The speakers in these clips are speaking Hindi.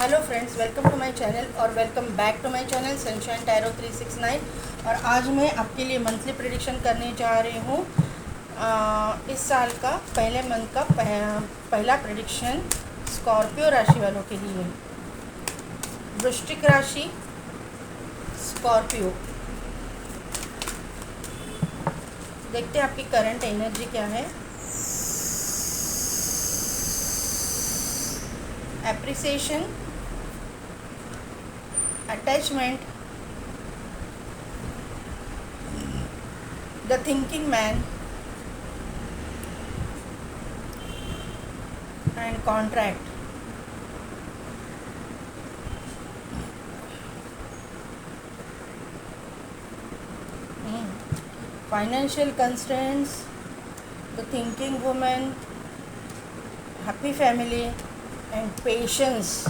Hello friends, welcome to my channel और welcome back to my channel Sunshine Tarot 369। और आज मैं आपके लिए मंथली प्रेडिक्शन करने जा रही हूँ। इस साल का पहले मंथ का पहला प्रेडिक्शन स्कॉर्पियो राशि वालों के लिए। वृश्चिक राशि, स्कॉर्पियो। देखते हैं आपकी करंट एनर्जी क्या है। Appreciation, attachment, the thinking man and contract. Financial constraints, the thinking women, happy family and patience.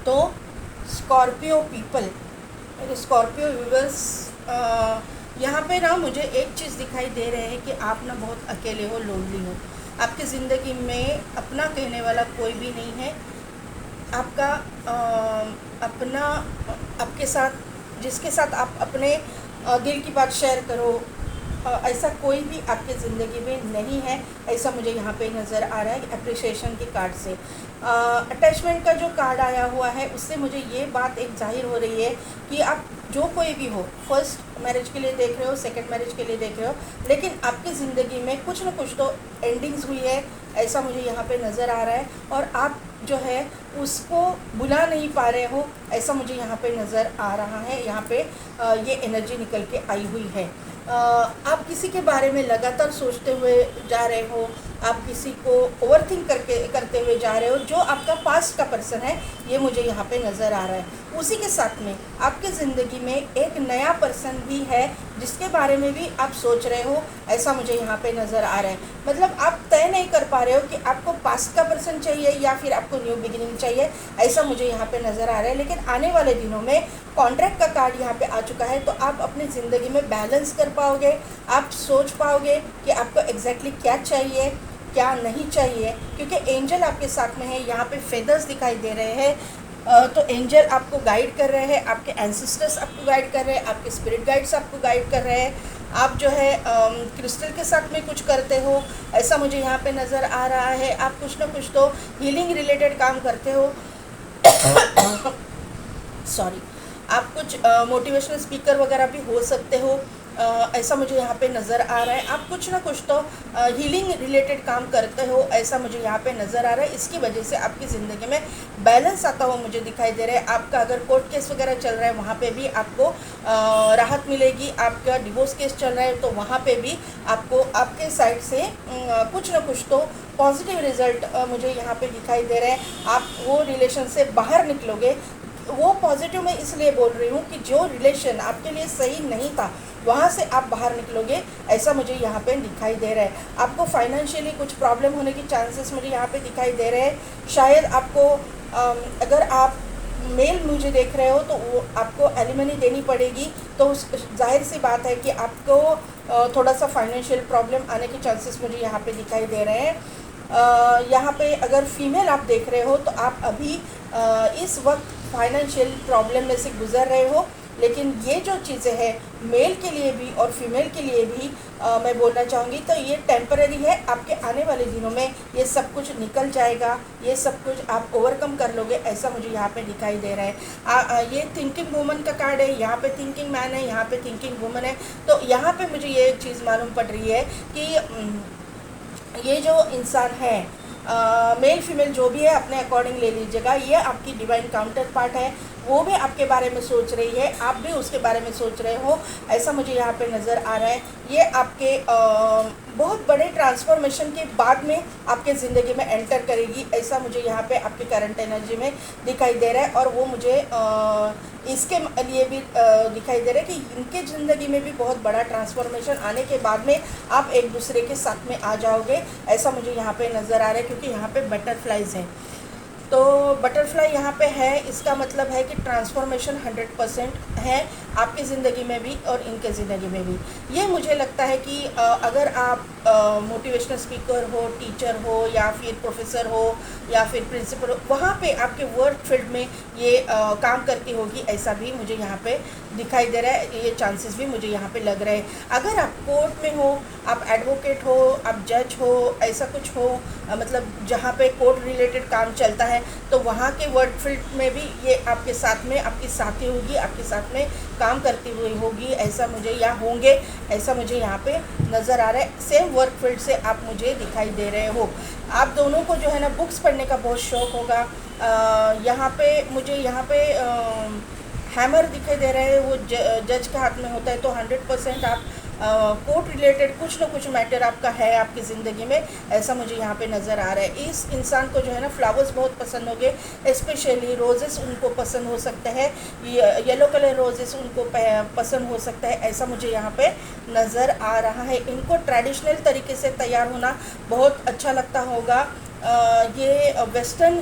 तो स्कॉर्पियो पीपल, मेरे स्कॉर्पियो व्यूवर्स, यहाँ पे ना मुझे एक चीज़ दिखाई दे रहे है कि आप ना बहुत अकेले हो, लोनली हो। आपकी ज़िंदगी में अपना कहने वाला कोई भी नहीं है। आपका अपना, आपके साथ, जिसके साथ आप अपने दिल की बात शेयर करो, ऐसा कोई भी आपके ज़िंदगी में नहीं है। ऐसा मुझे यहाँ पे नज़र आ रहा है अप्रिसिएशन के कार्ड से। अटैचमेंट का जो कार्ड आया हुआ है उससे मुझे ये बात एक जाहिर हो रही है कि आप जो कोई भी हो, फर्स्ट मैरिज के लिए देख रहे हो, सेकंड मैरिज के लिए देख रहे हो, लेकिन आपकी ज़िंदगी में कुछ न कुछ तो एंडिंग्स हुई है, ऐसा मुझे यहाँ पे नज़र आ रहा है। और आप जो है उसको बुला नहीं पा रहे हो, ऐसा मुझे यहाँ पे नज़र आ रहा है। यहाँ पे ये एनर्जी निकल के आई हुई है। आप किसी के बारे में लगातार सोचते हुए जा रहे हो, आप किसी को ओवरथिंक करते हुए जा रहे हो, जो आपका पास्ट का पर्सन है, ये मुझे यहाँ पे नज़र आ रहा है। उसी के साथ में आपकी ज़िंदगी में एक नया पर्सन भी है जिसके बारे में भी आप सोच रहे हो, ऐसा मुझे यहाँ पे नज़र आ रहा है। मतलब आप तय नहीं कर पा रहे हो कि आपको पास्ट का पर्सन चाहिए या फिर आपको न्यू बिगिनिंग चाहिए, ऐसा मुझे यहाँ पे नज़र आ रहा है। लेकिन आने वाले दिनों में कॉन्ट्रैक्ट का कार्ड यहाँ पे आ चुका है, तो आप अपनी ज़िंदगी में बैलेंस कर पाओगे। आप सोच पाओगे कि आपको एग्जैक्टली क्या चाहिए, क्या नहीं चाहिए, क्योंकि एंजल आपके साथ में है। यहाँ पे फेदर्स दिखाई दे रहे हैं, तो एंजल आपको गाइड कर रहे हैं, आपके एंसेस्टर्स आपको गाइड कर रहे हैं, आपके स्पिरिट गाइड्स आपको गाइड कर रहे हैं। आप जो है क्रिस्टल के साथ में कुछ करते हो, ऐसा मुझे यहाँ पे नज़र आ रहा है। आप कुछ ना कुछ तो हीलिंग रिलेटेड काम करते हो। सॉरी, आप कुछ मोटिवेशनल स्पीकर वगैरह भी हो सकते हो, ऐसा मुझे यहाँ पे नज़र आ रहा है। आप कुछ ना कुछ तो हीलिंग रिलेटेड काम करते हो, ऐसा मुझे यहाँ पे नज़र आ रहा है। इसकी वजह से आपकी ज़िंदगी में बैलेंस आता हुआ मुझे दिखाई दे रहा है। आपका अगर कोर्ट केस वगैरह चल रहा है, वहाँ पे भी आपको राहत मिलेगी। आपका डिवोर्स केस चल रहा है, तो वहाँ पे भी आपको आपके साइड से कुछ ना कुछ तो पॉजिटिव रिजल्ट मुझे यहाँ पे दिखाई दे रहा है। आप वो रिलेशन से बाहर निकलोगे। वो पॉजिटिव मैं इसलिए बोल रही हूँ कि जो रिलेशन आपके लिए सही नहीं था, वहाँ से आप बाहर निकलोगे, ऐसा मुझे यहाँ पे दिखाई दे रहा है। आपको फाइनेंशियली कुछ प्रॉब्लम होने की चांसेस मुझे यहाँ पे दिखाई दे रहे हैं। शायद आपको अगर आप मेल मुझे देख रहे हो, तो वो आपको एलिमनी देनी पड़ेगी, तो जाहिर सी बात है कि आपको थोड़ा सा फाइनेंशियल प्रॉब्लम आने के चांसेस मुझे यहाँ पे दिखाई दे रहे हैं। यहाँ पे अगर फीमेल आप देख रहे हो, तो आप अभी इस वक्त फाइनेंशियल प्रॉब्लम में से गुजर रहे हो। लेकिन ये जो चीज़ें हैं मेल के लिए भी और फीमेल के लिए भी मैं बोलना चाहूँगी, तो ये टेम्पररी है। आपके आने वाले दिनों में ये सब कुछ निकल जाएगा, ये सब कुछ आप ओवरकम कर लोगे, ऐसा मुझे यहाँ पे दिखाई दे रहा है। ये थिंकिंग वुमन का कार्ड है, यहाँ पे थिंकिंग मैन है, यहाँ पे थिंकिंग वुमन है। तो यहाँ पे मुझे ये एक चीज़ मालूम पड़ रही है कि ये जो इंसान है, मेल फीमेल जो भी है, अपने अकॉर्डिंग ले लीजिएगा, ये आपकी डिवाइन काउंटर पार्ट है। वो भी आपके बारे में सोच रही है, आप भी उसके बारे में सोच रहे हो, ऐसा मुझे यहाँ पे नज़र आ रहा है। ये आपके बहुत बड़े ट्रांसफॉर्मेशन के बाद में आपके ज़िंदगी में एंटर करेगी, ऐसा मुझे यहाँ पे आपके करंट एनर्जी में दिखाई दे रहा है। और वो मुझे इसके लिए भी दिखाई दे रहा है कि इनके ज़िंदगी में भी बहुत बड़ा ट्रांसफॉर्मेशन आने के बाद में आप एक दूसरे के साथ में आ जाओगे, ऐसा मुझे यहाँ पे नज़र आ रहा है। क्योंकि यहाँ पे बटरफ्लाइज हैं, तो बटरफ्लाई यहाँ पे है, इसका मतलब है कि ट्रांसफॉर्मेशन 100% है आपकी ज़िंदगी में भी और इनके ज़िंदगी में भी। ये मुझे लगता है कि अगर आप मोटिवेशनल स्पीकर हो, टीचर हो या फिर प्रोफेसर हो या फिर प्रिंसिपल हो, वहाँ पे आपके वर्क फील्ड में ये काम करती होगी, ऐसा भी मुझे यहाँ पे दिखाई दे रहा है, ये चांसेस भी मुझे यहाँ पे लग रहे हैं। अगर आप कोर्ट में हो, आप एडवोकेट हो, आप जज हो, ऐसा कुछ हो, मतलब जहाँ पे कोर्ट रिलेटेड काम चलता है, तो वहाँ के वर्क फील्ड में भी ये आपके साथ में आपकी साथी होगी, आपके साथ में काम करती हुई होगी, ऐसा मुझे या होंगे, ऐसा मुझे यहाँ पे नज़र आ रहा है। सेम वर्क फील्ड से आप मुझे दिखाई दे रहे हो। आप दोनों को जो है ना बुक्स पढ़ने का बहुत शौक़ होगा। यहाँ पे मुझे यहाँ पे हैमर दिखाई दे रहा है, वो जज के हाथ में होता है, तो 100% आप कोर्ट रिलेटेड कुछ ना कुछ मैटर आपका है आपकी ज़िंदगी में, ऐसा मुझे यहाँ पे नज़र आ रहा है। इस इंसान को जो है ना फ्लावर्स बहुत पसंद होंगे, स्पेशली रोजेस उनको पसंद हो सकते हैं, येलो कलर रोजेस उनको पसंद हो सकता है, ऐसा मुझे यहाँ पे नज़र आ रहा है। इनको ट्रेडिशनल तरीके से तैयार होना बहुत अच्छा लगता होगा। ये वेस्टर्न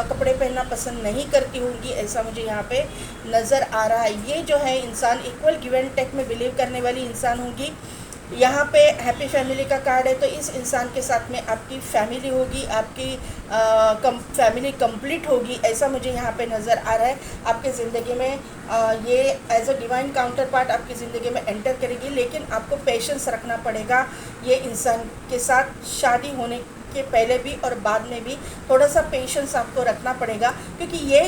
कपड़े पहनना पसंद नहीं करती होंगी, ऐसा मुझे यहाँ पे नज़र आ रहा है। ये जो है इंसान इक्वल गिव एंड टेक में बिलीव करने वाली इंसान होंगी। यहाँ पे हैप्पी फैमिली का कार्ड है, तो इस इंसान के साथ में आपकी फैमिली होगी, आपकी फैमिली कंप्लीट होगी, ऐसा मुझे यहाँ पे नज़र आ रहा है। आपकी ज़िंदगी में ये as a divine counterpart आपकी ज़िंदगी में एंटर करेगी, लेकिन आपको पेशेंस रखना पड़ेगा ये इंसान के साथ। शादी होने के पहले भी और बाद में भी थोड़ा सा पेशेंस आपको रखना पड़ेगा, क्योंकि ये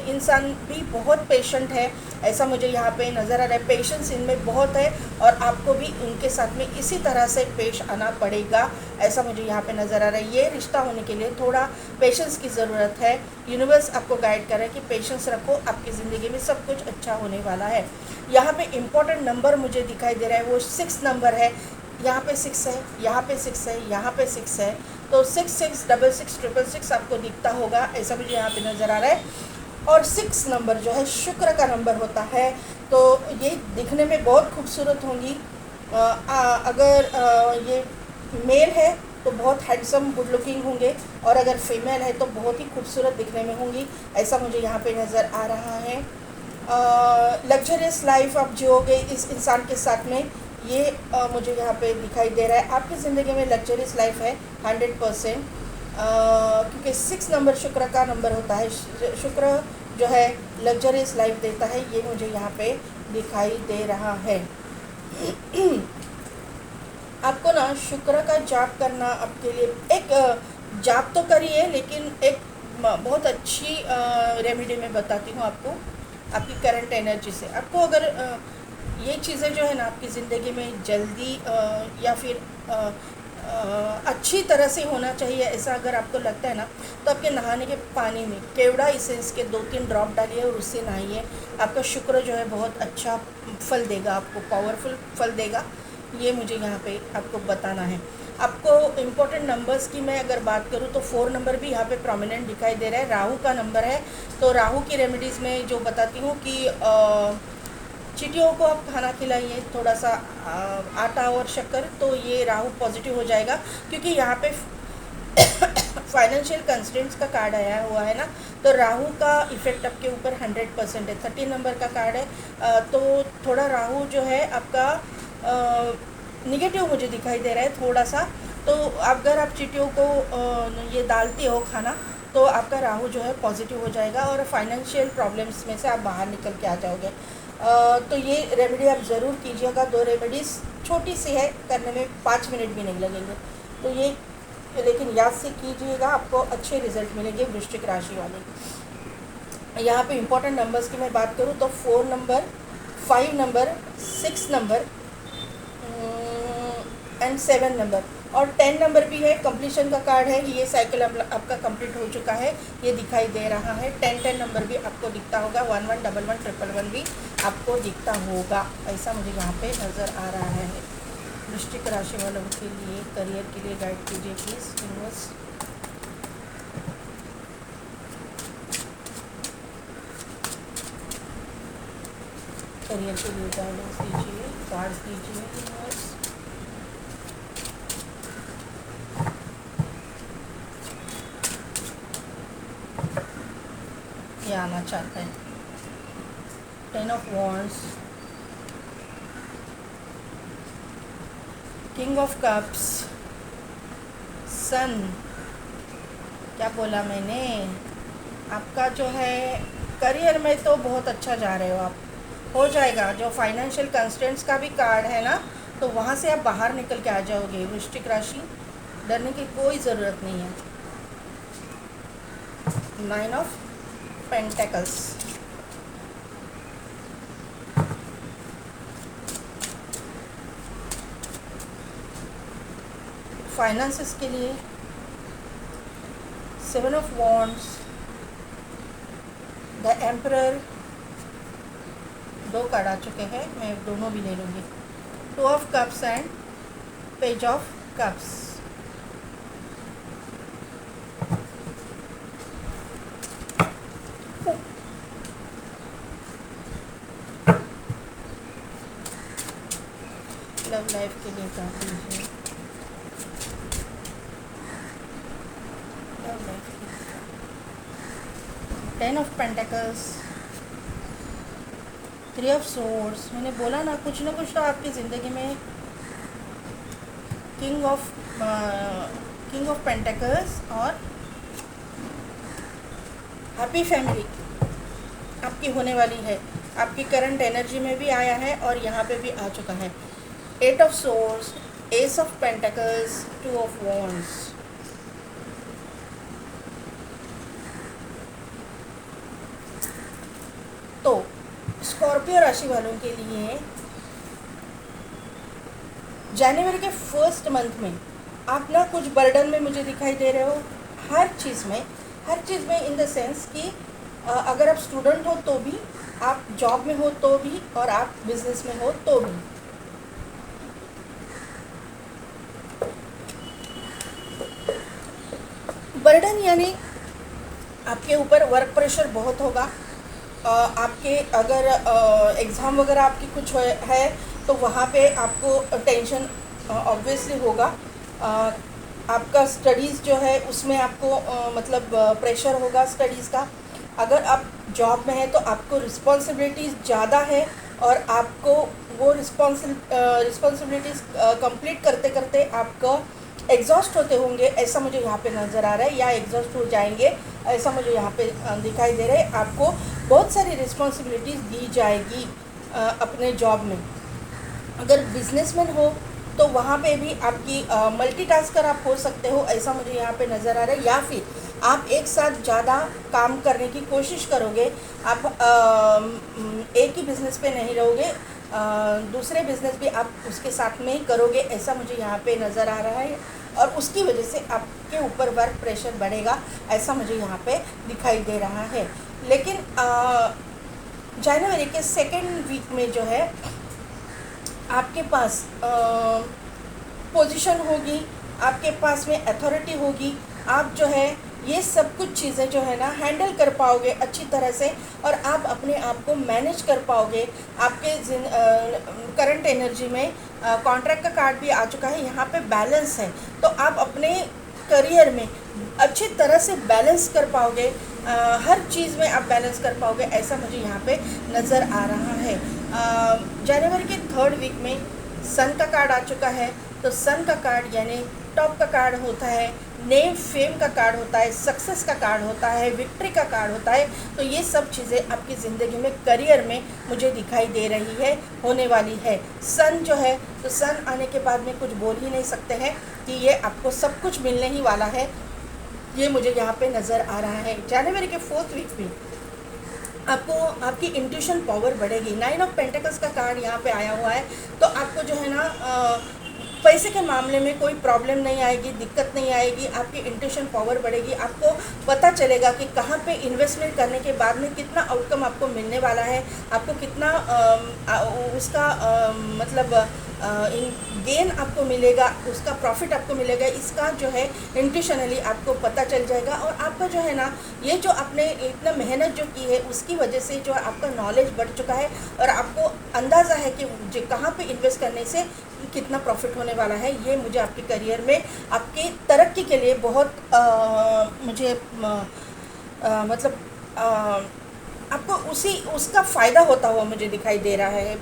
इंसान भी बहुत पेशेंट है, ऐसा मुझे यहाँ पे नज़र आ रहा है। पेशेंस इनमें बहुत है और आपको भी उनके साथ में इसी तरह से पेश आना पड़ेगा, ऐसा मुझे यहाँ पे नज़र आ रहा है। ये रिश्ता होने के लिए थोड़ा पेशेंस की ज़रूरत है। यूनिवर्स आपको गाइड कर रहा है कि पेशेंस रखो, आपकी ज़िंदगी में सब कुछ अच्छा होने वाला है। यहाँ पे इम्पोर्टेंट नंबर मुझे दिखाई दे रहा है, वो 6 नंबर है। यहाँ पे 6 है, यहाँ पे 6 है, यहाँ पे 6 है, तो 666666 आपको दिखता होगा, ऐसा मुझे यहाँ पे नज़र आ रहा है। और 6 नंबर जो है शुक्र का नंबर होता है, तो ये दिखने में बहुत खूबसूरत होंगी। अगर ये मेल है तो बहुत हैंडसम गुड लुकिंग होंगे, और अगर फीमेल है तो बहुत ही खूबसूरत दिखने में होंगी, ऐसा मुझे यहाँ पे नज़र आ रहा है। लग्जरियस लाइफ आप जियोगे इस इंसान के साथ में, ये मुझे यहाँ पे दिखाई दे रहा है। आपकी ज़िंदगी में लग्जरियस लाइफ है 100%, क्योंकि 6 नंबर शुक्र का नंबर होता है। शुक्र जो है लग्जरियस लाइफ देता है, ये मुझे यहाँ पे दिखाई दे रहा है। आपको ना शुक्र का जाप करना आपके लिए, एक जाप तो करिए, लेकिन एक बहुत अच्छी रेमेडी मैं बताती हूँ आपको, आपकी करंट एनर्जी से। आपको अगर ये चीज़ें जो है ना आपकी ज़िंदगी में जल्दी या फिर अच्छी तरह से होना चाहिए, ऐसा अगर आपको लगता है ना, तो आपके नहाने के पानी में केवड़ा इसेंस के 2-3 ड्रॉप डालिए और उससे नहाइए। आपका शुक्र जो है बहुत अच्छा फल देगा, आपको पावरफुल फल देगा, ये मुझे यहाँ पे आपको बताना है। आपको इम्पोर्टेंट नंबर्स की मैं अगर बात करूँ तो 4 नंबर भी यहाँ पे प्रोमिनेंट दिखाई दे रहा है। राहु का नंबर है, तो राहु की रेमेडीज़ में जो बताती हूँ कि चींटियों को आप खाना खिलाइए, थोड़ा सा आटा और शक्कर, तो ये राहु पॉजिटिव हो जाएगा। क्योंकि यहाँ पे फाइनेंशियल कंस्ट्रेंट्स का कार्ड आया हुआ है ना, तो राहु का इफ़ेक्ट आपके ऊपर 100% है। 13 नंबर का कार्ड है, तो थोड़ा राहु जो है आपका निगेटिव मुझे दिखाई दे रहा है थोड़ा सा। तो अगर आप चींटियों को ये डालते हो खाना, तो आपका राहु जो है पॉजिटिव हो जाएगा और फाइनेंशियल प्रॉब्लम्स में से आप बाहर निकल के आ जाओगे। तो ये रेमेडी आप ज़रूर कीजिएगा। 2 रेमेडीज़ छोटी सी है, करने में 5 मिनट भी नहीं लगेंगे, तो ये लेकिन याद से कीजिएगा, आपको अच्छे रिजल्ट मिलेंगे वृश्चिक राशि वाले। यहाँ पे इम्पोर्टेंट नंबर्स की मैं बात करूँ तो 4 number, 5 number, 6 number and 7 number और 10 नंबर भी है। कंप्लीशन का कार्ड है, ये साइकिल आपका कंप्लीट हो चुका है, ये दिखाई दे रहा है। 10 नंबर भी आपको दिखता होगा, 11111111 भी आपको दिखता होगा, ऐसा मुझे यहाँ पे नज़र आ रहा है। वृश्चिक राशि वालों के लिए करियर के लिए गाइड कीजिए प्लीज़ यूनिवर्स। करियर के लिए गाइडेंस दीजिए, कार्ड्स दीजिए यूनिवर्स। ये आना चाहता है 10 of Wands, King of Cups, Sun। क्या बोला मैंने? आपका जो है करियर में तो बहुत अच्छा जा रहे हो आप, हो जाएगा। जो फाइनेंशियल कंस्ट्रेंट्स का भी कार्ड है ना, तो वहाँ से आप बाहर निकल के आ जाओगे। वृश्चिक राशि, डरने की कोई ज़रूरत नहीं है। 9 ऑफ पेंटेकल्स, फाइनेंसेस के लिए 7 ऑफ वॉन्ड्स, द एम्परर। दो कार्ड आ चुके हैं, मैं दोनों भी ले लूँगी। 2 of cups and page of cups. Love life के लिए कार्ड लीजिए। Love life 10 of pentacles, 3 of swords. मैंने बोला ना कुछ तो आपकी ज़िंदगी में किंग ऑफ पेंटेकल्स और हैप्पी फैमिली आपकी होने वाली है। आपकी करंट एनर्जी में भी आया है और यहाँ पे भी आ चुका है। 8 of swords, S of pentacles, 2 of wands. तो स्कॉर्पियो राशि वालों के लिए जनवरी के फर्स्ट मंथ में आप ना कुछ बर्डन में मुझे दिखाई दे रहे हो। हर चीज़ में इन द सेंस कि अगर आप स्टूडेंट हो तो भी, आप जॉब में हो तो भी, और आप बिजनेस में हो तो भी। बर्डन यानी आपके ऊपर वर्क प्रेशर बहुत होगा। आपके अगर एग्ज़ाम वगैरह आपकी कुछ है तो वहाँ पे आपको टेंशन ऑब्वियसली होगा। आपका स्टडीज़ जो है उसमें आपको मतलब प्रेशर होगा स्टडीज़ का। अगर आप जॉब में हैं तो आपको रिस्पॉन्सिबिलिटीज़ ज़्यादा है और आपको वो रिस्पॉन्सिबिलिटीज़ कंप्लीट करते करते आपका एग्जॉस्ट होते होंगे, ऐसा मुझे यहाँ पे नज़र आ रहा है, या एग्जॉस्ट हो जाएंगे ऐसा मुझे यहाँ पे दिखाई दे रहा है। आपको बहुत सारी रिस्पॉन्सिबिलिटीज़ दी जाएगी अपने जॉब में। अगर बिजनेसमैन हो तो वहाँ पे भी आपकी मल्टीटास्कर आप हो सकते हो, ऐसा मुझे यहाँ पे नज़र आ रहा है। या फिर आप एक साथ ज़्यादा काम करने की कोशिश करोगे। आप एक ही बिज़नेस पे नहीं रहोगे, दूसरे बिज़नेस भी आप उसके साथ में ही करोगे, ऐसा मुझे यहाँ पे नज़र आ रहा है। और उसकी वजह से आपके ऊपर वर्क प्रेशर बढ़ेगा, ऐसा मुझे यहाँ पे दिखाई दे रहा है। लेकिन जनवरी के सेकेंड वीक में जो है आपके पास पोजीशन होगी, आपके पास में अथॉरिटी होगी। आप जो है ये सब कुछ चीज़ें जो है ना हैंडल कर पाओगे अच्छी तरह से, और आप अपने आप को मैनेज कर पाओगे। आपके करंट एनर्जी में कॉन्ट्रैक्ट का कार्ड भी आ चुका है, यहाँ पे बैलेंस है, तो आप अपने करियर में अच्छी तरह से बैलेंस कर पाओगे। हर चीज़ में आप बैलेंस कर पाओगे, ऐसा मुझे यहाँ पे नज़र आ रहा है। जनवरी के थर्ड वीक में सन का कार्ड आ चुका है, तो सन का कार्ड यानी टॉप का कार्ड होता है, नेम फेम का कार्ड होता है, सक्सेस का कार्ड होता है, विक्ट्री का कार्ड होता है। तो ये सब चीज़ें आपकी ज़िंदगी में करियर में मुझे दिखाई दे रही है, होने वाली है। सन जो है, तो सन आने के बाद में कुछ बोल ही नहीं सकते हैं कि ये आपको सब कुछ मिलने ही वाला है, ये मुझे यहाँ पे नज़र आ रहा है। जनवरी के फोर्थ वीक में आपको आपकी इंट्यूशन पावर बढ़ेगी। 9 ऑफ पेंटिकल्स का कार्ड यहाँ पे आया हुआ है, तो आपको जो है ना पैसे के मामले में कोई प्रॉब्लम नहीं आएगी, दिक्कत नहीं आएगी। आपकी इंट्यूशन पावर बढ़ेगी, आपको पता चलेगा कि कहाँ पे इन्वेस्टमेंट करने के बाद में कितना आउटकम आपको मिलने वाला है, आपको कितना उसका मतलब गेन आपको मिलेगा, उसका प्रॉफिट आपको मिलेगा। इसका जो है इंट्यूशनली आपको पता चल जाएगा, और आपका जो है ना ये जो आपने इतना मेहनत जो की है उसकी वजह से जो आपका नॉलेज बढ़ चुका है, और आपको अंदाज़ा है कि कहाँ पे इन्वेस्ट करने से कितना प्रॉफिट होने वाला है। ये मुझे आपके करियर में आपकी तरक्की के लिए बहुत मुझे मतलब आपको उसका फ़ायदा होता हुआ मुझे दिखाई दे रहा है।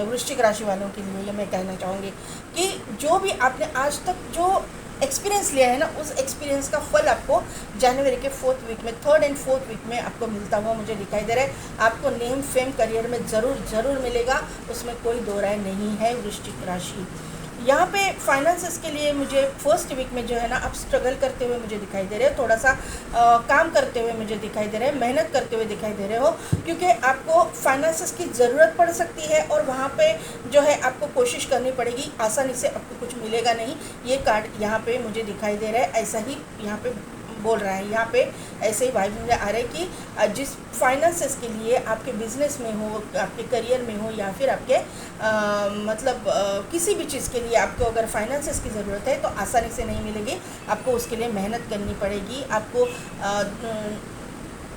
वृश्चिक राशि वालों के लिए ये मैं कहना चाहूँगी कि जो भी आपने आज तक जो एक्सपीरियंस लिया है ना, उस एक्सपीरियंस का फल आपको जनवरी के 4th वीक में, 3rd एंड 4th वीक में आपको मिलता हुआ मुझे दिखाई दे रहा है। आपको नेम फेम करियर में ज़रूर मिलेगा, उसमें कोई दो राय नहीं है। वृश्चिक राशि यहाँ पे फाइनेंसेस के लिए मुझे 1st वीक में जो है ना, आप स्ट्रगल करते हुए मुझे दिखाई दे रहे हो, थोड़ा सा काम करते हुए मुझे दिखाई दे रहे हैं, मेहनत करते हुए दिखाई दे रहे हो, क्योंकि आपको फाइनेंसेस की ज़रूरत पड़ सकती है और वहाँ पे जो है आपको कोशिश करनी पड़ेगी। आसानी से आपको कुछ मिलेगा नहीं, ये कार्ड यहाँ पे मुझे दिखाई दे रहा है। ऐसा ही यहाँ पे बोल रहा है, यहाँ पे ऐसे ही वाइब मुझे आ रहा है कि जिस फाइनेंसेस के लिए आपके बिजनेस में हो, आपके करियर में हो, या फिर आपके मतलब किसी भी चीज़ के लिए आपको अगर फाइनेंसेस की ज़रूरत है तो आसानी से नहीं मिलेगी। आपको उसके लिए मेहनत करनी पड़ेगी, आपको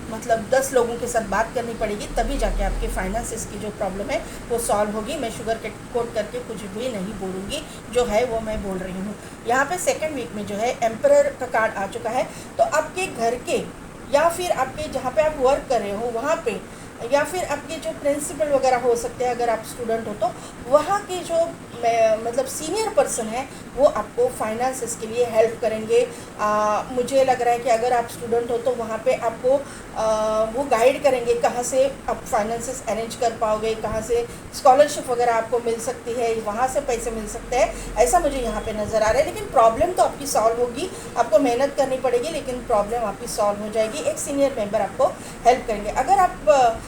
मतलब 10 लोगों के साथ बात करनी पड़ेगी, तभी जाके आपके फाइनेंसेस की जो प्रॉब्लम है वो सॉल्व होगी। मैं शुगर के कोट करके कुछ भी नहीं बोलूँगी, जो है वो मैं बोल रही हूँ। यहाँ पे 2nd वीक में जो है एम्परर का कार्ड आ चुका है, तो आपके घर के या फिर आपके जहाँ पे आप वर्क कर रहे हो वहाँ पे, या फिर आपके जो प्रिंसिपल वगैरह हो सकते हैं अगर आप स्टूडेंट हो तो, वहाँ के जो मतलब सीनियर पर्सन है वो आपको फाइनेंसेस के लिए हेल्प करेंगे। मुझे लग रहा है कि अगर आप स्टूडेंट हो तो वहाँ पे आपको वो गाइड करेंगे कहाँ से आप फाइनेंसेस अरेंज कर पाओगे, कहाँ से स्कॉलरशिप वगैरह आपको मिल सकती है, वहाँ से पैसे मिल सकते हैं, ऐसा मुझे यहाँ पे नज़र आ रहा है। लेकिन प्रॉब्लम तो आपकी सॉल्व होगी, आपको मेहनत करनी पड़ेगी, लेकिन प्रॉब्लम आपकी सॉल्व हो जाएगी। एक सीनियर मेंबर आपको हेल्प करेंगे। अगर आप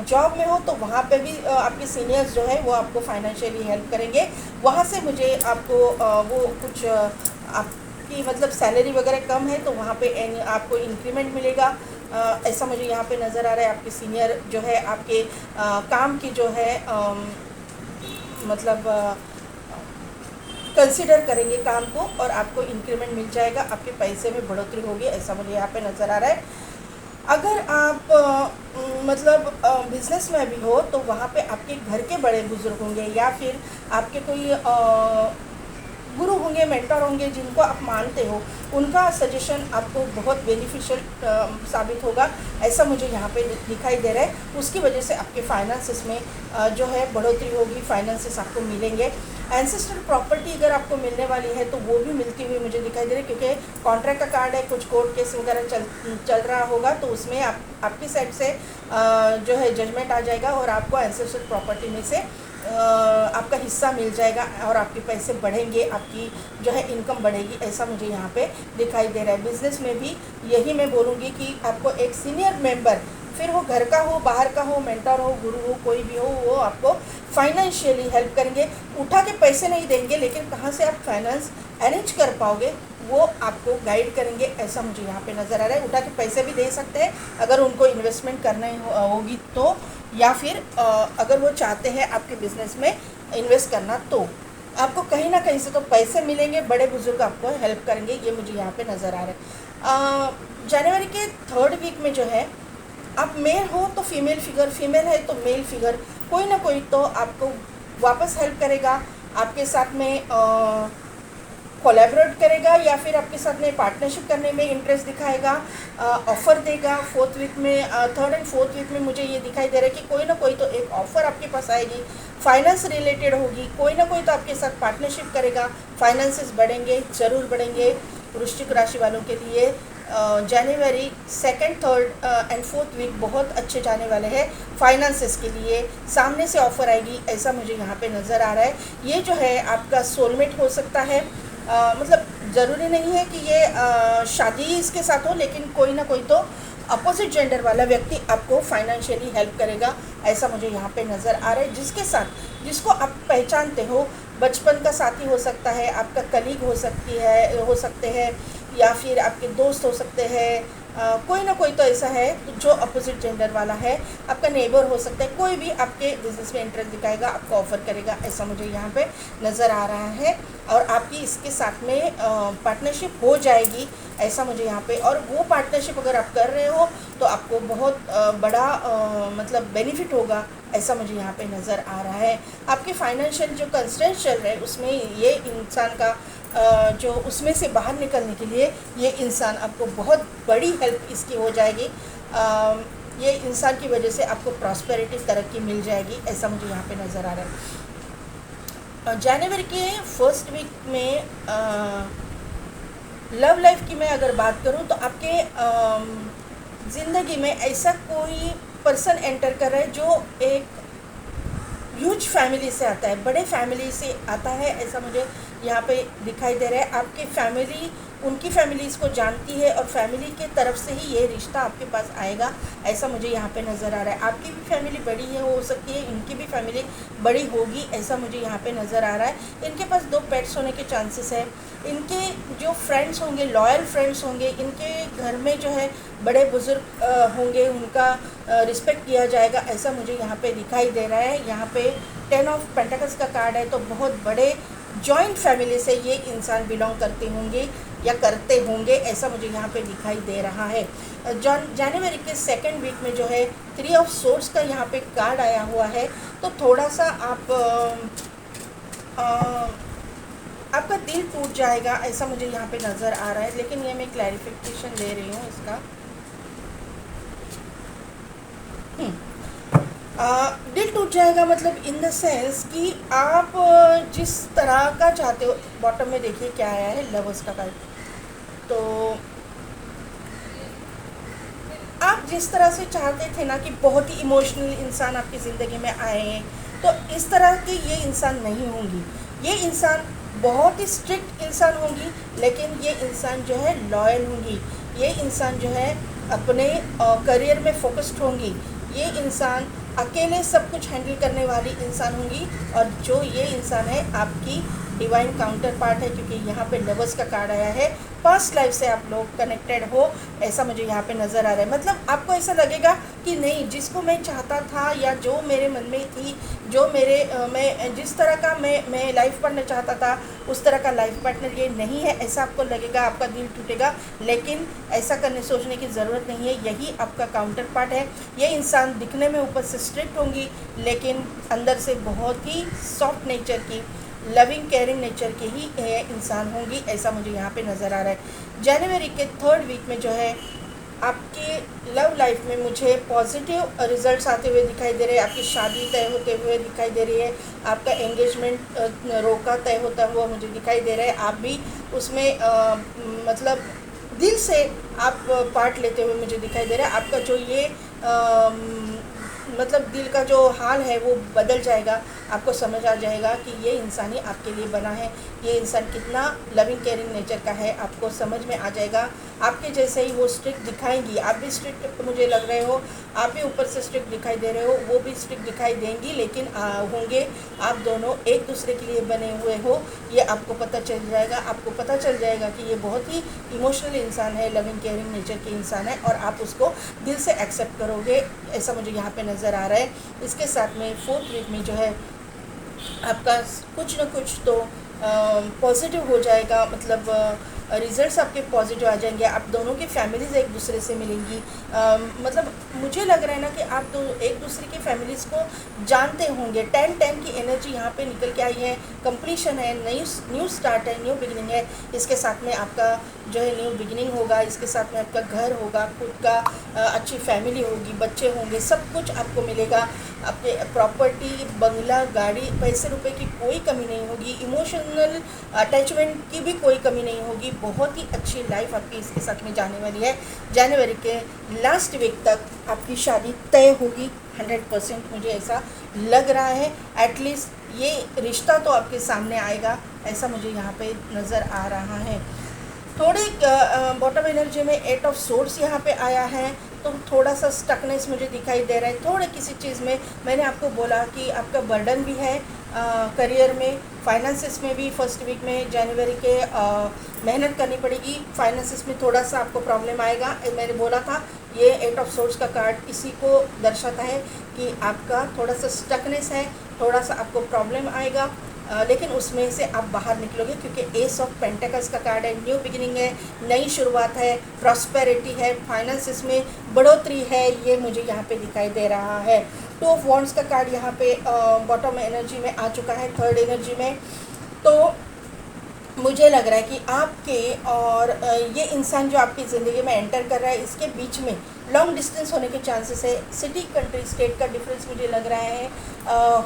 जॉब में हो तो वहाँ पे भी आपके सीनियर्स जो है वो आपको फाइनेंशियली हेल्प करेंगे। वहाँ से मुझे आपको वो कुछ आपकी मतलब सैलरी वगैरह कम है तो वहाँ पे आपको इंक्रीमेंट मिलेगा, ऐसा मुझे यहाँ पे नज़र आ रहा है। आपके सीनियर जो है आपके काम की जो है मतलब कंसिडर करेंगे काम को और आपको इंक्रीमेंट मिल जाएगा, आपके पैसे में बढ़ोतरी होगी, ऐसा मुझे यहाँ पे नज़र आ रहा है। अगर आप मतलब बिज़नेस में भी हो तो वहाँ पे आपके घर के बड़े बुज़ुर्ग होंगे या फिर आपके कोई गुरु होंगे, मेंटर होंगे जिनको आप मानते हो, उनका सजेशन आपको बहुत बेनिफिशियल साबित होगा, ऐसा मुझे यहाँ पे दिखाई दे रहा है। उसकी वजह से आपके फाइनेंसेस में जो है बढ़ोतरी होगी, फाइनेंसेस आपको मिलेंगे। एंसेस्ट्रल प्रॉपर्टी अगर आपको मिलने वाली है तो वो भी मिलती हुई मुझे दिखाई दे रही है, क्योंकि कॉन्ट्रैक्ट का कार्ड है, कुछ कोर्ट केस वगैरह चल रहा होगा तो उसमें आपकी साइड से जो है जजमेंट आ जाएगा और आपको एंसेस्ट्रल प्रॉपर्टी में से आपका हिस्सा मिल जाएगा और आपके पैसे बढ़ेंगे, आपकी जो है इनकम बढ़ेगी, ऐसा मुझे यहाँ पे दिखाई दे रहा है। बिज़नेस में भी यही मैं बोलूँगी कि आपको एक सीनियर मेंबर, फिर वो घर का हो, बाहर का हो, मेंटर हो, गुरु हो, कोई भी हो, वो आपको फाइनेंशियली हेल्प करेंगे। उठा के पैसे नहीं देंगे, लेकिन कहाँ से आप फाइनेंस अरेंज कर पाओगे वो आपको गाइड करेंगे, ऐसा मुझे यहाँ पे नज़र आ रहा है। उठा के पैसे भी दे सकते हैं अगर उनको इन्वेस्टमेंट करना होगी तो, या फिर अगर वो चाहते हैं आपके बिज़नेस में इन्वेस्ट करना तो आपको कहीं ना कहीं से तो पैसे मिलेंगे, बड़े बुजुर्ग आपको हेल्प करेंगे, ये मुझे यहाँ पे नज़र आ रहा है। जनवरी के 3rd वीक में जो है आप मेल हो तो फीमेल फिगर, फीमेल है तो मेल फिगर, कोई ना कोई तो आपको वापस हेल्प करेगा, आपके साथ में कोलैबोरेट करेगा या फिर आपके साथ में पार्टनरशिप करने में इंटरेस्ट दिखाएगा, ऑफ़र देगा। 4th वीक में 3rd एंड 4th वीक में मुझे ये दिखाई दे रहा है कि कोई ना कोई तो एक ऑफ़र आपके पास आएगी, फाइनेंस रिलेटेड होगी, कोई ना कोई तो आपके साथ पार्टनरशिप करेगा, फाइनेंसेस बढ़ेंगे, ज़रूर बढ़ेंगे। वृश्चिक राशि वालों के लिए जनवरी 2nd, 3rd and 4th week बहुत अच्छे जाने वाले हैं फाइनेंसेस के लिए। सामने से ऑफ़र आएगी, ऐसा मुझे यहाँ पे नज़र आ रहा है। ये जो है आपका सोलमेट हो सकता है, मतलब ज़रूरी नहीं है कि ये शादी इसके साथ हो, लेकिन कोई ना कोई तो अपोजिट जेंडर वाला व्यक्ति आपको फाइनेंशियली हेल्प करेगा, ऐसा मुझे यहाँ पे नज़र आ रहा है। जिसको आप पहचानते हो, बचपन का साथी हो सकता है, आपका कलीग हो सकते हैं, या फिर आपके दोस्त हो सकते हैं, कोई ना कोई तो ऐसा है जो अपोजिट जेंडर वाला है, आपका नेबर हो सकता है, कोई भी आपके बिज़नेस में इंटरेस्ट दिखाएगा, आपको ऑफ़र करेगा, ऐसा मुझे यहाँ पे नज़र आ रहा है। और आपकी इसके साथ में पार्टनरशिप हो जाएगी, ऐसा मुझे यहाँ पे, और वो पार्टनरशिप अगर आप कर रहे हो तो आपको बहुत बड़ा मतलब बेनिफिट होगा, ऐसा मुझे यहाँ पे नज़र आ रहा है। आपके फाइनेंशियल जो कंस्ट्रेंट्स चल रहे हैं उसमें ये इंसान का जो उसमें से बाहर निकलने के लिए ये इंसान आपको बहुत बड़ी हेल्प इसकी हो जाएगी। ये इंसान की वजह से आपको प्रॉस्पेरिटी, तरक्की मिल जाएगी, ऐसा मुझे यहाँ पे नज़र आ रहा है। जनवरी के फर्स्ट वीक में लव लाइफ की मैं अगर बात करूँ तो आपके ज़िंदगी में ऐसा कोई पर्सन एंटर कर रहा है जो एक ह्यूज फैमिली से आता है, बड़े फैमिली से आता है, ऐसा मुझे यहाँ पे दिखाई दे रहा है। आपकी फैमिली उनकी फैमिली इसको जानती है और फैमिली के तरफ से ही ये रिश्ता आपके पास आएगा, ऐसा मुझे यहाँ पे नज़र आ रहा है। आपकी भी फैमिली बड़ी है, हो सकती है इनकी भी फैमिली बड़ी होगी, ऐसा मुझे यहाँ पे नज़र आ रहा है। इनके पास 2 पेट्स होने के चांसेस है। इनके जो फ्रेंड्स होंगे, लॉयल फ्रेंड्स होंगे, इनके घर में जो है बड़े बुज़ुर्ग होंगे, उनका रिस्पेक्ट किया जाएगा, ऐसा मुझे यहाँ पे दिखाई दे रहा है। यहाँ पे 10 ऑफ पेंटाकल्स का कार्ड है, तो बहुत बड़े जॉइंट फैमिली से ये इंसान बिलोंग करते होंगे या करते होंगे, ऐसा मुझे यहाँ पे दिखाई दे रहा है। जनवरी के सेकेंड वीक में जो है 3 ऑफ सोर्ड्स का यहाँ पे कार्ड आया हुआ है, तो थोड़ा सा आपका दिल टूट जाएगा, ऐसा मुझे यहाँ पे नज़र आ रहा है। लेकिन ये मैं क्लैरिफिकेशन दे रही हूँ इसका। दिल टूट जाएगा मतलब इन द सेंस कि आप जिस तरह का चाहते हो, बॉटम में देखिए क्या आया है, लवर्स का कार्ड। तो आप जिस तरह से चाहते थे ना कि बहुत ही इमोशनल इंसान आपकी ज़िंदगी में आए हैं, तो इस तरह के ये इंसान नहीं होंगी। ये इंसान बहुत ही स्ट्रिक्ट इंसान होंगी, लेकिन ये इंसान जो है लॉयल होंगी। ये इंसान जो है अपने करियर में फोकस्ड होंगी। ये इंसान अकेले सब कुछ हैंडल करने वाली इंसान होंगी। और जो ये इंसान है आपकी डिवाइन काउंटर पार्ट है, क्योंकि यहाँ पे लवर्स का कार्ड आया है। पास्ट लाइफ से आप लोग कनेक्टेड हो, ऐसा मुझे यहाँ पे नज़र आ रहा है। मतलब आपको ऐसा लगेगा कि नहीं, जिसको मैं चाहता था या जो मेरे मन में थी, जो मैं जिस तरह का मैं लाइफ पार्टनर चाहता था, उस तरह का लाइफ पार्टनर ये नहीं है, ऐसा आपको लगेगा, आपका दिल टूटेगा। लेकिन ऐसा करने सोचने की ज़रूरत नहीं है, यही आपका काउंटर पार्ट है। ये इंसान दिखने में ऊपर से स्ट्रिक्ट होंगी, लेकिन अंदर से बहुत ही सॉफ्ट नेचर की, लविंग केयरिंग नेचर के ही इंसान होंगी, ऐसा मुझे यहाँ पे नज़र आ रहा है। जनवरी के थर्ड वीक में जो है आपके लव लाइफ में मुझे पॉजिटिव रिजल्ट्स आते हुए दिखाई दे रहे हैं। आपकी शादी तय होते हुए दिखाई दे रही है, आपका एंगेजमेंट रोका तय होता हुआ मुझे दिखाई दे रहा है। आप भी उसमें मतलब दिल से आप पार्ट लेते हुए मुझे दिखाई दे रहा है। आपका जो ये मतलब दिल का जो हाल है वो बदल जाएगा। आपको समझ आ जाएगा कि ये इंसान ही आपके लिए बना है, ये इंसान कितना लविंग केयरिंग नेचर का है, आपको समझ में आ जाएगा। आपके जैसे ही वो स्ट्रिक्ट दिखाएंगी, आप भी स्ट्रिक्ट मुझे लग रहे हो, आप भी ऊपर से स्ट्रिक्ट दिखाई दे रहे हो, वो भी स्ट्रिक्ट दिखाई देंगी, लेकिन होंगे आप दोनों एक दूसरे के लिए बने हुए हो, ये आपको पता चल जाएगा। आपको पता चल जाएगा कि ये बहुत ही इमोशनल इंसान है, लविंग केयरिंग नेचर के इंसान है, और आप उसको दिल से एक्सेप्ट करोगे, ऐसा मुझे यहाँ पे नज़र आ रहा है। इसके साथ में फोर्थ वीक में जो है आपका कुछ न कुछ तो पॉजिटिव हो जाएगा, मतलब रिज़ल्ट्स आपके पॉजिटिव आ जाएंगे। आप दोनों की फैमिलीज़ एक दूसरे से मिलेंगी। मतलब मुझे लग रहा है ना कि आप एक दूसरे की फैमिलीज़ को जानते होंगे। 10 की एनर्जी यहाँ पे निकल के आई है। कंप्लीशन है, न्यू स्टार्ट है, न्यू बिगिनिंग है। इसके साथ में आपका जो है न्यू बिगिनिंग होगा, इसके साथ में आपका घर होगा, खुद का अच्छी फैमिली होगी, बच्चे होंगे, सब कुछ आपको मिलेगा। आपके प्रॉपर्टी, बंगला, गाड़ी, पैसे रुपए की कोई कमी नहीं होगी। इमोशनल अटैचमेंट की भी कोई कमी नहीं होगी। बहुत ही अच्छी लाइफ आपकी इसके साथ में जाने वाली है। जनवरी के लास्ट वीक तक आपकी शादी तय होगी 100%, मुझे ऐसा लग रहा है। एटलीस्ट ये रिश्ता तो आपके सामने आएगा, ऐसा मुझे यहाँ पे नज़र आ रहा है। थोड़ी बॉटम एनर्जी में 8 ऑफ सोर्ड्स यहाँ पे आया है, तो थोड़ा सा स्टकनेस मुझे दिखाई दे रहा है। थोड़े किसी चीज़ में मैंने आपको बोला कि आपका बर्डन भी है करियर में, फाइनेंसिस में भी। फर्स्ट वीक में जनवरी के मेहनत करनी पड़ेगी। फाइनेंसिस में थोड़ा सा आपको प्रॉब्लम आएगा, मैंने बोला था। ये 8 ऑफ सोर्ड्स का कार्ड इसी को दर्शाता है कि आपका थोड़ा सा स्टकनेस है, थोड़ा सा आपको प्रॉब्लम आएगा, लेकिन उसमें से आप बाहर निकलोगे, क्योंकि एस ऑफ पेंटिकल्स का कार्ड है। न्यू बिगिनिंग है, नई शुरुआत है, प्रॉस्पेरिटी है, फाइनेंसिस में बढ़ोतरी है, ये मुझे यहाँ पे दिखाई दे रहा है। 2 ऑफ वॉन्ड्स का कार्ड यहाँ पे बॉटम एनर्जी में आ चुका है, थर्ड एनर्जी में। तो मुझे लग रहा है कि आपके और ये इंसान जो आपकी ज़िंदगी में एंटर कर रहा है, इसके बीच में लॉन्ग डिस्टेंस होने के चांसेस है। सिटी कंट्री स्टेट का डिफरेंस मुझे लग रहा है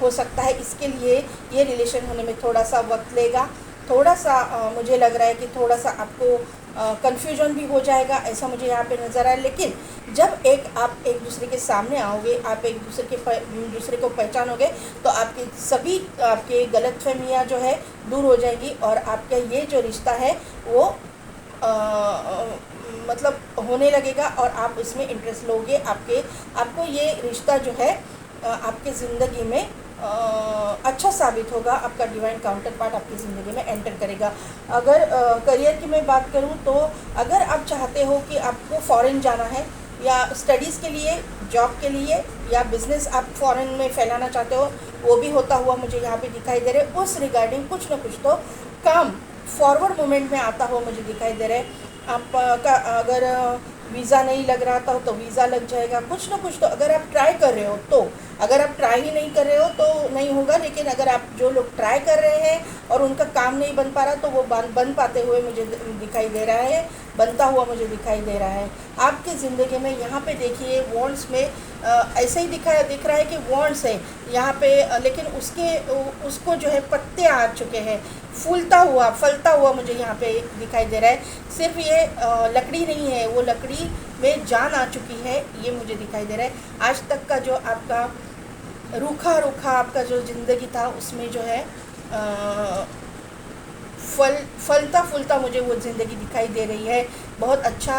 हो सकता है। इसके लिए ये रिलेशन होने में थोड़ा सा वक्त लेगा। थोड़ा सा मुझे लग रहा है कि थोड़ा सा आपको कन्फ्यूजन भी हो जाएगा, ऐसा मुझे यहाँ पे नज़र आया। लेकिन जब आप एक दूसरे के सामने आओगे, आप एक दूसरे को पहचानोगे, तो आपकी सभी आपके गलतफहमियाँ जो है दूर हो जाएगी और आपका ये जो रिश्ता है वो मतलब होने लगेगा और आप उसमें इंटरेस्ट लोगे। आपको ये रिश्ता जो है आपके ज़िंदगी में अच्छा साबित होगा। आपका डिवाइन काउंटर पार्ट आपकी ज़िंदगी में एंटर करेगा। अगर करियर की मैं बात करूं तो अगर आप चाहते हो कि आपको फॉरेन जाना है या स्टडीज़ के लिए, जॉब के लिए या बिज़नेस आप फॉरेन में फैलाना चाहते हो, वो भी होता हुआ मुझे यहाँ पे दिखाई दे रहा है। उस रिगार्डिंग कुछ ना कुछ तो काम फॉरवर्ड मोमेंट में आता हुआ मुझे दिखाई दे रहा है। आपका अगर वीज़ा नहीं लग रहा था तो वीज़ा लग जाएगा। कुछ ना कुछ तो अगर आप ट्राई कर रहे हो तो, अगर आप ट्राई ही नहीं कर रहे हो तो नहीं होगा। लेकिन अगर आप जो लोग ट्राई कर रहे हैं और उनका काम नहीं बन पा रहा तो वो बन पाते हुए मुझे दिखाई दे रहा है, बनता हुआ मुझे दिखाई दे रहा है। आपकी ज़िंदगी में यहाँ पे देखिए वॉन्ड्स में ऐसे ही दिख रहा है कि वॉन्ड्स है यहाँ पे, लेकिन उसको जो है पत्ते आ चुके हैं, फलता हुआ मुझे यहाँ पे दिखाई दे रहा है। सिर्फ ये लकड़ी नहीं है, वो लकड़ी में जान आ चुकी है, ये मुझे दिखाई दे रहा है। आज तक का जो आपका रूखा आपका जो ज़िंदगी था उसमें जो है फलता फूलता मुझे वो ज़िंदगी दिखाई दे रही है। बहुत अच्छा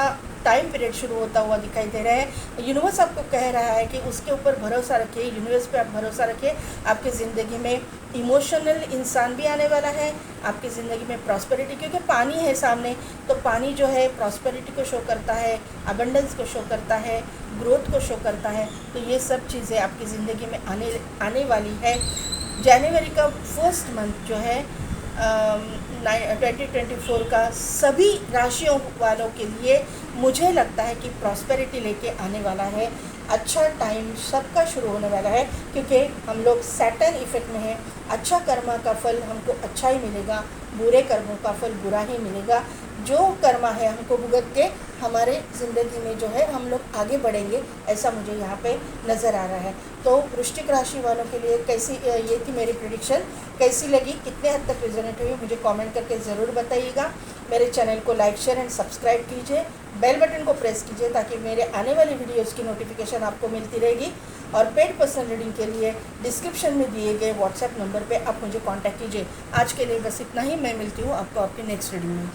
टाइम पीरियड शुरू होता हुआ दिखाई दे रहा है। यूनिवर्स आपको कह रहा है कि उसके ऊपर भरोसा रखिए, यूनिवर्स पे आप भरोसा रखिए। आपकी ज़िंदगी में इमोशनल इंसान भी आने वाला है, आपकी ज़िंदगी में प्रॉस्पेरिटी, क्योंकि पानी है सामने, तो पानी जो है प्रॉस्पेरिटी को शो करता है, अबंडेंस को शो करता है, ग्रोथ को शो करता है। तो ये सब चीज़ें आपकी ज़िंदगी में आने वाली है। जनवरी का फर्स्ट मंथ जो है 2024 का सभी राशियों वालों के लिए मुझे लगता है कि प्रॉस्पेरिटी लेके आने वाला है। अच्छा टाइम सबका शुरू होने वाला है, क्योंकि हम लोग सैटर्न इफेक्ट में हैं। अच्छा कर्मा का फल हमको अच्छा ही मिलेगा, बुरे कर्मों का फल बुरा ही मिलेगा। जो कर्मा है हमको भुगत के हमारे ज़िंदगी में जो है हम लोग आगे बढ़ेंगे, ऐसा मुझे यहाँ पे नज़र आ रहा है। तो वृश्चिक राशि वालों के लिए कैसी ये थी मेरी प्रेडिक्शन। कैसी लगी, कितने हद तक रिजोनेट हुई, मुझे कमेंट करके ज़रूर बताइएगा। मेरे चैनल को लाइक, शेयर एंड सब्सक्राइब कीजिए, बेल बटन को प्रेस कीजिए ताकि मेरे आने वाली वीडियोस की नोटिफिकेशन आपको मिलती रहेगी। और पेड पर्सनल रीडिंग के लिए डिस्क्रिप्शन में दिए गए व्हाट्सएप नंबर पे आप मुझे कांटेक्ट कीजिए। आज के लिए बस इतना ही। मैं मिलती हूँ आपको आपकी नेक्स्ट रीडिंग में।